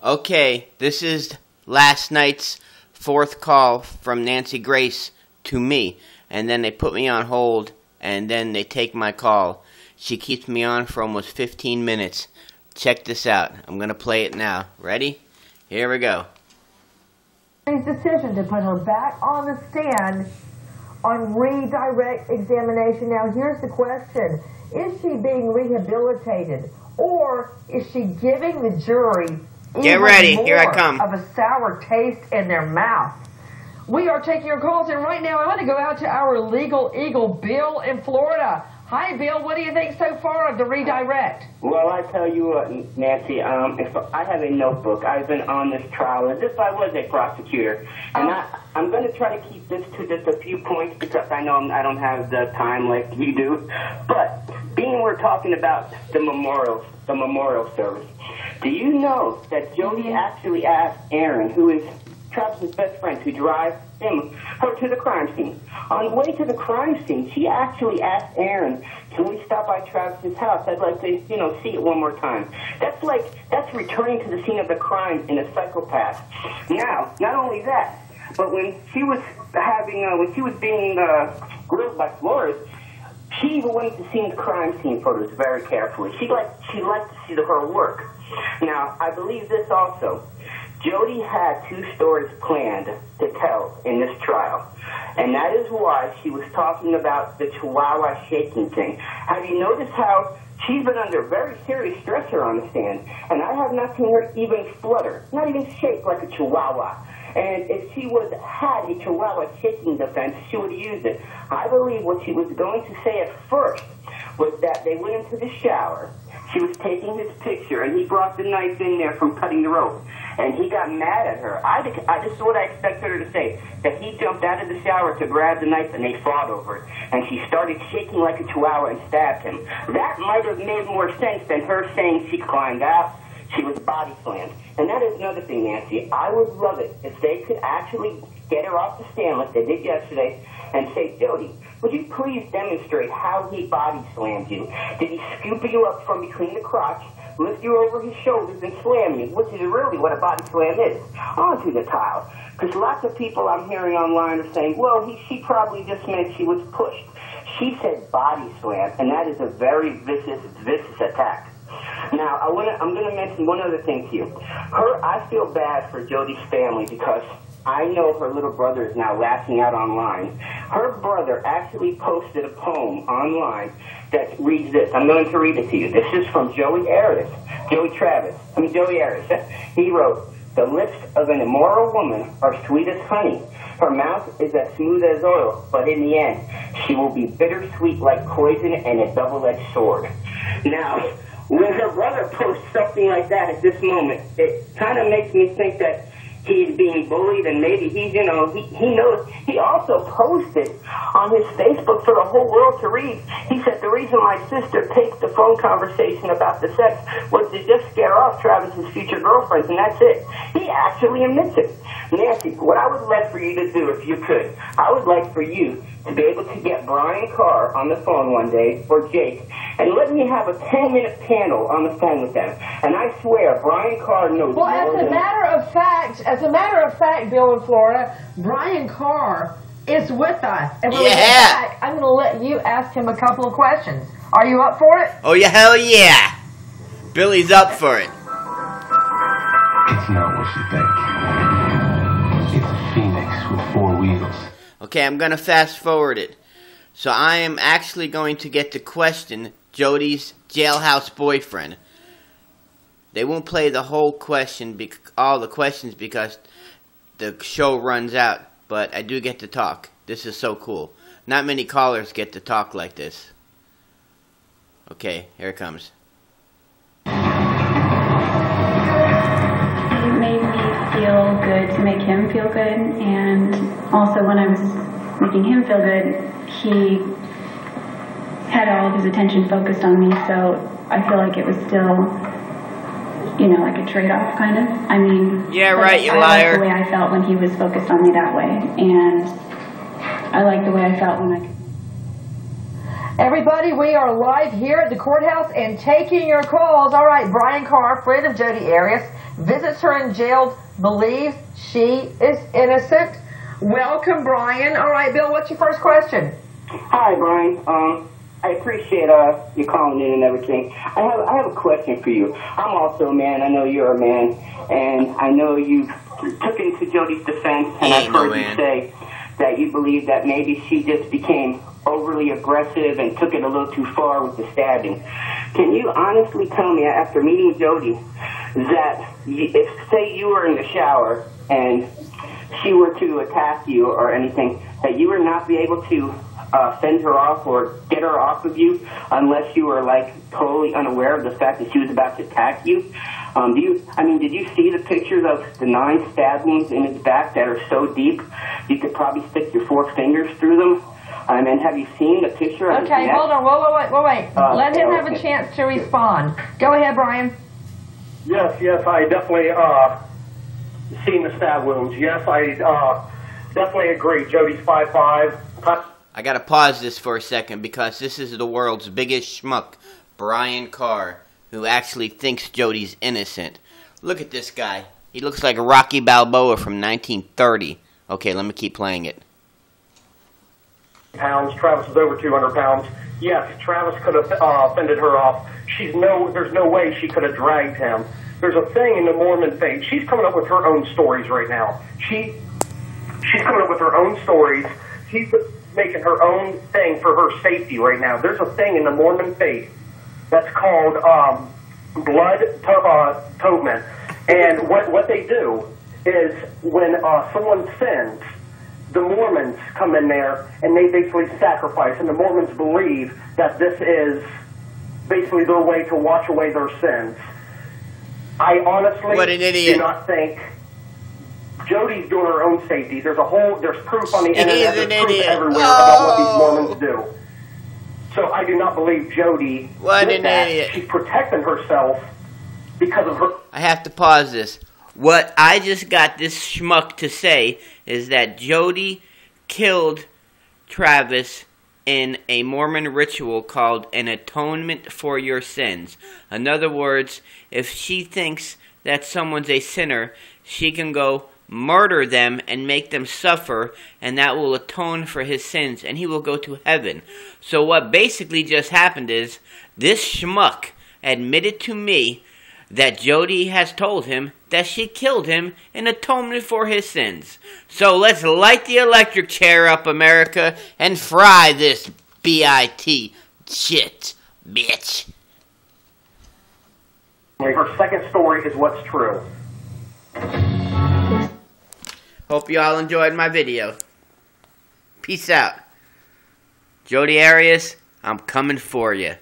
Okay, this is last night's fourth call from Nancy Grace to me, and then they put me on hold, and then they take my call. She keeps me on for almost 15 minutes. Check this out. I'm going to play it now. Ready? Here we go. His decision to put her back on the stand on redirect examination. Now, here's the question. Is she being rehabilitated, or is she giving the jury Get ready. Here I come. of a sour taste in their mouth? We are taking your calls, and right now I want to go out to our legal eagle, Bill in Florida. Hi, Bill. What do you think so far of the redirect? Well, I tell you what, Nancy, if I have a notebook. I've been on this trial as if I was a prosecutor. And I'm going to try to keep this to just a few points because I know I don't have the time like you do. But being we're talking about the memorial service, do you know that Jody actually asked Aaron, who is Travis's best friend, to drive her to the crime scene? On the way to the crime scene, she actually asked Aaron, "Can we stop by Travis's house? I'd like to, see it one more time." That's returning to the scene of the crime in a psychopath. Now, not only that, but when she was being grilled by Flores, she even went to see the crime scene photos very carefully. She liked to see her work. Now, I believe this also. Jody had two stories planned to tell in this trial, and that is why she was talking about the Chihuahua shaking thing. Have you noticed how she's been under very serious stressor on the stand, and I have not seen her even flutter, not even shake like a Chihuahua. And if she had a Chihuahua shaking defense, she would use it. I believe what she was going to say at first was that they went into the shower. She was taking his picture, and he brought the knife in there from cutting the rope. And he got mad at her. This is what I expected her to say, that he jumped out of the shower to grab the knife, and they fought over it. And she started shaking like a Chihuahua and stabbed him. That might have made more sense than her saying she climbed out. She was body slammed. And that is another thing, Nancy. I would love it if they could actually get her off the stand like they did yesterday and say, "Jody, would you please demonstrate how he body slammed you? Did he scoop you up from between the crotch, lift you over his shoulders, and slam you?" Which is really what a body slam is, onto the tile. Because lots of people I'm hearing online are saying, well, she probably just meant she was pushed. She said body slam, and that is a very vicious attack. Now, I'm going to mention one other thing to you. I feel bad for Jody's family because I know her little brother is now lashing out online. Her brother actually posted a poem online that reads this. I'm going to read it to you. This is from Joey Arias. He wrote, "The lips of an immoral woman are sweet as honey. Her mouth is as smooth as oil, but in the end, she will be bittersweet like poison and a double-edged sword." Now, when her brother posts something like that at this moment, it kind of makes me think that he's being bullied, and maybe he knows. He also posted on his Facebook for the whole world to read. He said, "The reason my sister takes the phone conversation about the sex was to just scare off Travis's future girlfriends, and that's it." He actually admits it. Nancy, what I would like for you to do, if you could, I would like for you to be able to get Brian Carr on the phone one day, or Jake, and let me have a 10-minute panel on the phone with them. And I swear, Brian Carr knows more as a matter of fact, Bill in Florida, Brian Carr is with us. And when we get back, I'm going to let you ask him a couple of questions. Are you up for it? Oh, yeah, hell yeah. Billy's up for it. It's not what you think. It's a phoenix with 4 wheels. Okay, I'm going to fast forward it. So I am actually going to get to question Jody's jailhouse boyfriend. They won't play the whole question, all the questions, because the show runs out. But I do get to talk. This is so cool. Not many callers get to talk like this. Okay, here it comes. It made me feel good to make him feel good, and also when I was making him feel good, he had all of his attention focused on me, so I feel like it was still, like a trade-off, kind of. I mean, yeah, right, you liar. I liked the way I felt when he was focused on me that way, and I liked the way I felt when I could. Everybody, we are live here at the courthouse and taking your calls. All right, Brian Carr, friend of Jodi Arias, visits her in jail, believes she is innocent. Welcome, Brian. All right, Bill, what's your first question? Hi, Brian. I appreciate you calling in and everything. I have a question for you. I'm also a man. I know you're a man, and I know you took into Jodi's defense, and I've heard you say that you believe that maybe she just became overly aggressive and took it a little too far with the stabbing. Can you honestly tell me, after meeting Jodi, that if, say, you were in the shower and she were to attack you or anything, that you would not be able to fend her off or get her off of you unless you were, like, totally unaware of the fact that she was about to attack you? Did you see the pictures of the 9 stab wounds in his back that are so deep you could probably stick your 4 fingers through them? And have you seen the picture of his neck? Hold on. Wait. Let him have a chance to respond. Go ahead, Brian. Yes, I definitely seen the stab wounds. Yes, I definitely agree. Jodi's 5'5". I gotta pause this for a second because this is the world's biggest schmuck, Brian Carr, who actually thinks Jodi's innocent. Look at this guy. He looks like a Rocky Balboa from 1930. Okay, let me keep playing it. Pounds. Travis is over 200 pounds. Yes, Travis could have fended her off. There's no way she could have dragged him. There's a thing in the Mormon faith. She's coming up with her own stories right now. She's coming up with her own stories. She's making her own thing for her safety right now. There's a thing in the Mormon faith that's called blood atonement. And what they do is when someone sins, the Mormons come in there and they basically sacrifice, and the Mormons believe that this is basically their way to wash away their sins. I honestly do not think Jodi's doing her own safety. There's proof on the internet, there's proof everywhere about what these Mormons do. So I do not believe Jodi did that. She's protecting herself because of her. I have to pause this. What I just got this schmuck to say is that Jodi killed Travis in a Mormon ritual called an atonement for your sins. In other words, if she thinks that someone's a sinner, she can go murder them and make them suffer, and that will atone for his sins, and he will go to heaven. So what basically just happened is, this schmuck admitted to me that Jodi has told him that she killed him in atonement for his sins. So let's light the electric chair up, America, and fry this B.I.T. shit, bitch. Her second story is what's true. Hope you all enjoyed my video. Peace out. Jodi Arias, I'm coming for you.